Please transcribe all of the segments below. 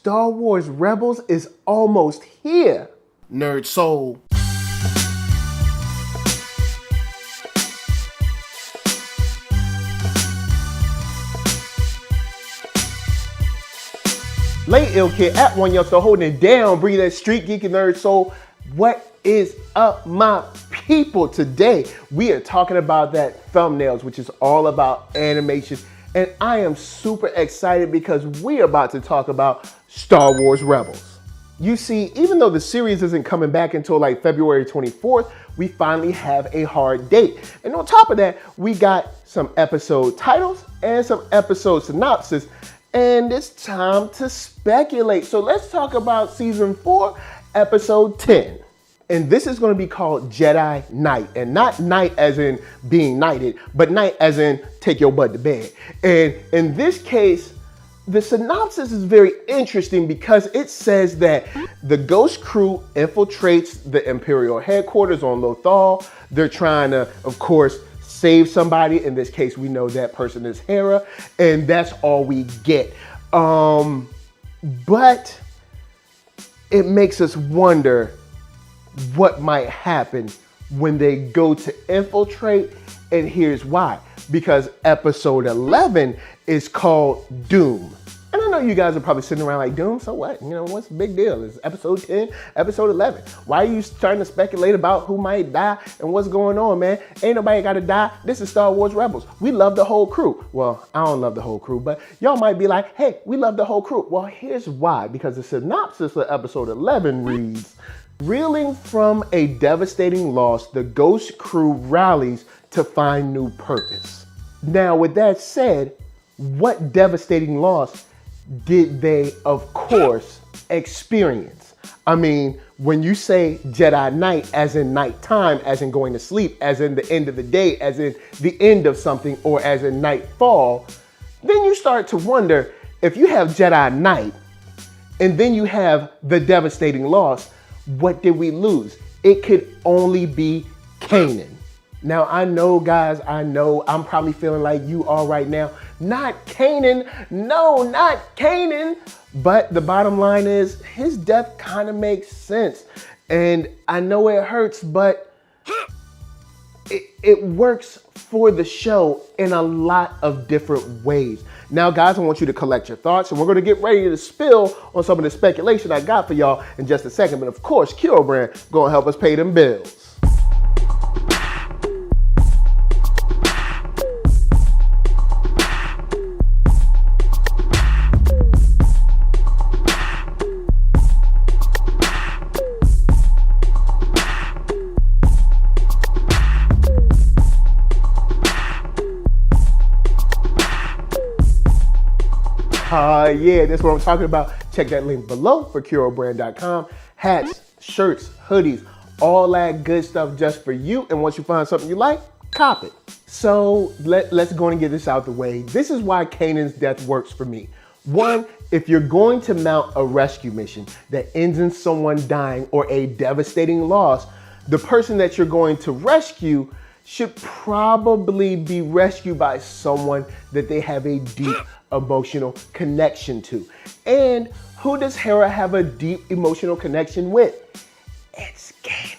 Star Wars Rebels is almost here. NERDSoul. Late Ill Kid at OneYoungsta holding it down, bringing that StreetGeek and NERDSoul. What is up, my people? Today we are talking about that thumbnails, which is all about animation. And I am super excited because we're about to talk about Star Wars Rebels. You see, even though the series isn't coming back until like February 24th, we finally have a hard date. And on top of that, we got some episode titles and some episode synopsis. And it's time to speculate. So let's talk about season 4, episode 10. And this is going to be called Jedi Knight, and not knight as in being knighted, but knight as in take your butt to bed. And in this case, the synopsis is very interesting because it says that the Ghost crew infiltrates the Imperial headquarters on Lothal. They're trying to, of course, save somebody. In this case, we know that person is Hera, and that's all we get. But it makes us wonder what might happen when they go to infiltrate, and here's why. Because episode 11 is called Doom. And I know you guys are probably sitting around like, Doom, so what? You know, what's the big deal? It's episode 10, episode 11. Why are you starting to speculate about who might die and what's going on, man? Ain't nobody gotta die. This is Star Wars Rebels. We love the whole crew. Well, I don't love the whole crew, but y'all might be like, hey, we love the whole crew. Well, here's why. Because the synopsis of episode 11 reads, reeling from a devastating loss, the Ghost crew rallies to find new purpose. Now, with that said, what devastating loss did they, of course, experience? I mean, when you say Jedi Night, as in nighttime, as in going to sleep, as in the end of the day, as in the end of something, or as in nightfall, then you start to wonder, if you have Jedi Night, and then you have the devastating loss, what did we lose? It could only be Kanan. Now, I know, guys, I know I'm probably feeling like you are right now. Not Kanan. No, not Kanan. But the bottom line is his death kind of makes sense. And I know it hurts, but it works for the show in a lot of different ways. Now, guys, I want you to collect your thoughts, and we're going to get ready to spill on some of the speculation I got for y'all in just a second. But of course, KUROBrand going to help us pay them bills. Yeah, that's what I'm talking about. Check that link below for KUROBrand.com. Hats, shirts, hoodies, all that good stuff just for you. And once you find something you like, cop it. So let's go and get this out the way. This is why Kanan's death works for me. One, if you're going to mount a rescue mission that ends in someone dying or a devastating loss, the person that you're going to rescue should probably be rescued by someone that they have a deep emotional connection to. And who does Hera have a deep emotional connection with? It's Kanan.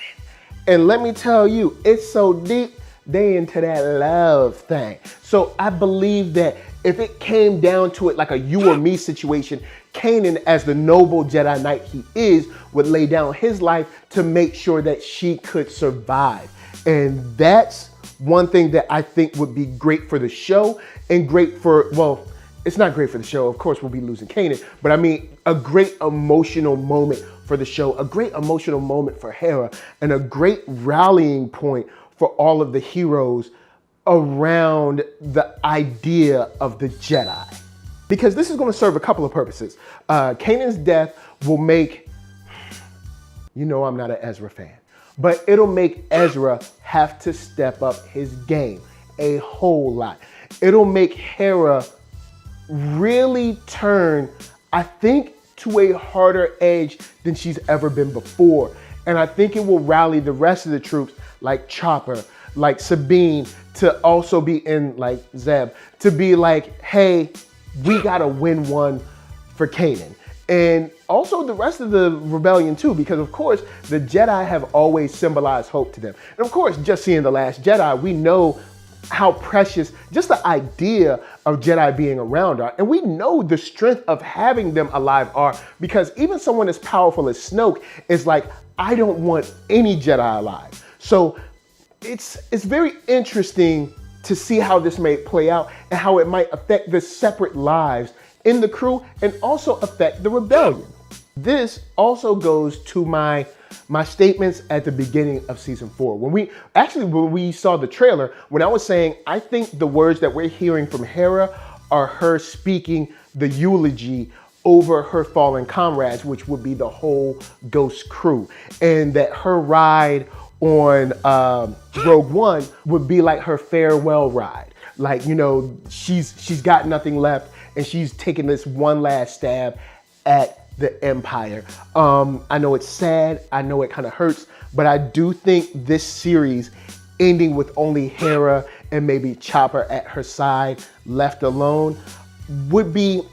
And let me tell you, it's so deep, they into that love thing. So I believe that if it came down to it, like a you or me situation, Kanan, as the noble Jedi Knight he is, would lay down his life to make sure that she could survive. And that's one thing that I think would be great for the show, and great for, well, it's not great for the show. Of course, we'll be losing Kanan, but I mean, a great emotional moment for the show, a great emotional moment for Hera, and a great rallying point for all of the heroes around the idea of the Jedi. Because this is going to serve a couple of purposes. Kanan's death will make, you know I'm not an Ezra fan, but it'll make Ezra have to step up his game a whole lot. It'll make Hera really turn, I think, to a harder edge than she's ever been before. And I think it will rally the rest of the troops like Chopper, like Sabine, to also be in, like Zeb, to be like, hey, we gotta win one for Kanan. And also the rest of the rebellion too, because of course the Jedi have always symbolized hope to them. And of course, just seeing The Last Jedi, we know how precious just the idea of Jedi being around are. And we know the strength of having them alive are, because even someone as powerful as Snoke is like, I don't want any Jedi alive. So it's very interesting to see how this may play out and how it might affect the separate lives in the crew and also affect the rebellion. This also goes to my statements at the beginning of season 4. When we saw the trailer, when I was saying, I think the words that we're hearing from Hera are her speaking the eulogy over her fallen comrades, which would be the whole Ghost crew. And that her ride on Rogue One would be like her farewell ride. Like, you know, she's got nothing left and she's taking this one last stab at the Empire. I know it's sad, I know it kind of hurts, but I do think this series ending with only Hera and maybe Chopper at her side left alone would be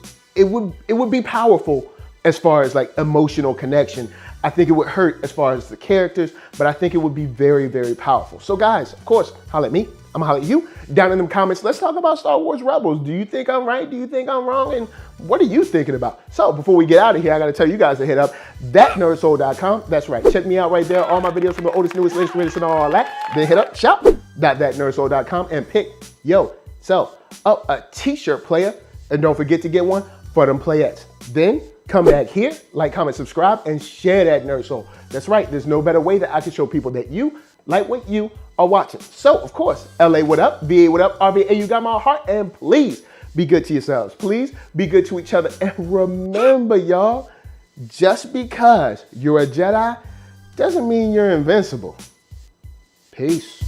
powerful as far as like emotional connection. I think it would hurt as far as the characters, but I think it would be very, very powerful. So guys, of course, holla at me. I'm gonna holla at you down in the comments. Let's talk about Star Wars Rebels. Do you think I'm right? Do you think I'm wrong? And what are you thinking about? So before we get out of here, I gotta tell you guys to hit up ThatNERDSoul.com. That's right, check me out right there. All my videos from the oldest, newest, latest, greatest, and all that. Then hit up shop.thatnerdsoul.com and pick yourself up a t-shirt, player. And don't forget to get one for them playettes. Then come back here, like, comment, subscribe, and share that Nerd Soul. That's right, there's no better way that I can show people that you like what you are watching. So, of course, LA, what up? VA, what up? RVA, you got my heart. And please be good to yourselves. Please be good to each other. And remember, y'all, just because you're a Jedi doesn't mean you're invincible. Peace.